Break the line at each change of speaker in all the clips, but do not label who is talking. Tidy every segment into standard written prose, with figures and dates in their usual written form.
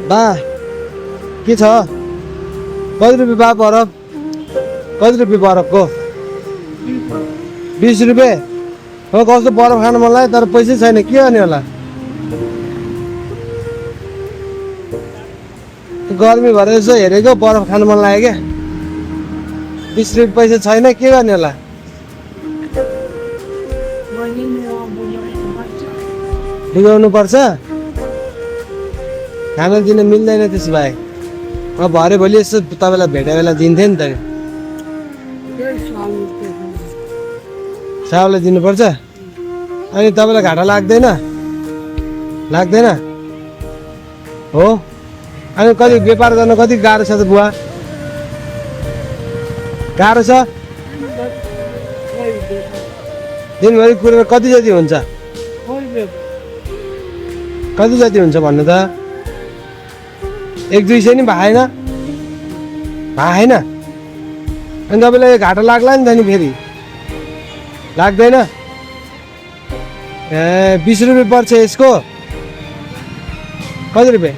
बा के छ कति रुपियाँ बा बरफ कति रुपियाँ बरफको 20 रुपियाँ हो कस्तो बरफ खानु मन लाग्यो तर पैसै छैन के गर्ने होला गर्मी भएर यसो हेरेको बरफ खानु मन लाग्यो क्या 20 रुपियाँ पैसा छैन के गर्ने होला बिगाउनु पर्छ खाना दिन मिल्दैन त्यसो भए अब भरे भोलि यसो तपाईँलाई भेटे बेला दिन्थ्यो नि त साहुलाई दिनुपर्छ अनि तपाईँलाई घाटा लाग्दैन लाग्दैन हो अनि कति व्यापार गर्न कति गाह्रो छ त बुवा गाह्रो छ दिनभरि कुरेर कति जति हुन्छ कति जति हुन्छ भन्नु त 1-2 नि भएन अनि तपाईँलाई घाटा लाग्ला नि त नि फेरि लाग्दैन ए 20 रुपियाँ पर्छ यसको कति रुपियाँ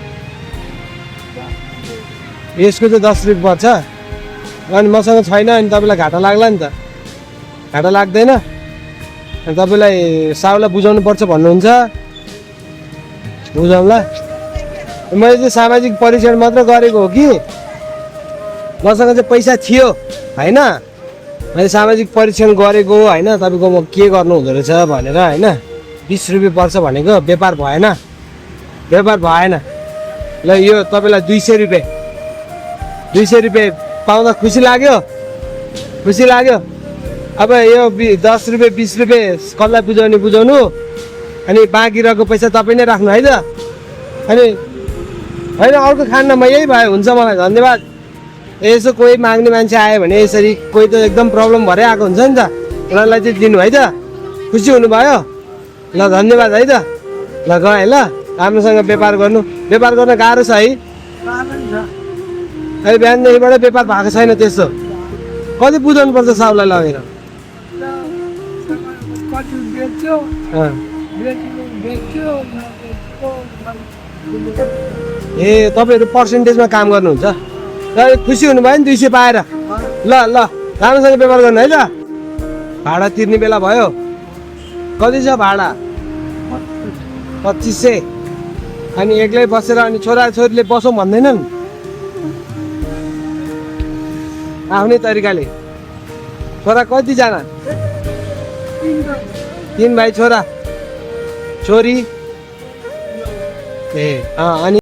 यसको चाहिँ 10 रुपियाँ पर्छ अनि मसँग छैन अनि तपाईँलाई घाटा लाग्ला नि त घाटा लाग्दैन अनि तपाईँलाई साहुलाई बुझाउनु पर्छ भन्नुहुन्छ बुझाउँला मैले चाहिँ सामाजिक परीक्षण मात्र गरेको हो कि मसँग चाहिँ पैसा थियो होइन मैले सामाजिक परीक्षण गरेको होइन तपाईँको म के गर्नु हुँदो रहेछ भनेर होइन 20 रुपियाँ पर्छ भनेको व्यापार भएन ल यो तपाईँलाई 200 रुपियाँ पाउँदा खुसी लाग्यो अब यो 10 रुपियाँ 20 रुपियाँ कसलाई बुझाउनु अनि बाँकी रहेको पैसा तपाईँ नै राख्नु है त अनि होइन अर्को खानमा यही भयो हुन्छ मलाई धन्यवाद यसो कोही माग्ने मान्छे आयो भने यसरी कोही त एकदम प्रब्लम भरै आएको हुन्छ नि त उनीहरूलाई चाहिँ दिनु है त खुसी हुनुभयो ल धन्यवाद है त ल गएँ ल राम्रोसँग व्यापार गर्न गाह्रो छ है अहिले बिहानदेखिबाट व्यापार भएको छैन त्यस्तो कति बुझाउनु पर्छ साहुलाई लगेर ए तपाईँहरू पर्सेन्टेजमा काम गर्नुहुन्छ र खुसी हुनुभयो नि 200 पाएर ल राम्रोसँग व्यापार गर्नु है त भाडा तिर्ने बेला भयो कति छ भाडा 2500 अनि एक्लै बसेर अनि छोराछोरीले बसौँ भन्दैनन् आफ्नै तरिकाले छोरा कतिजना 3 भाइ छोरा छोरी ए अनि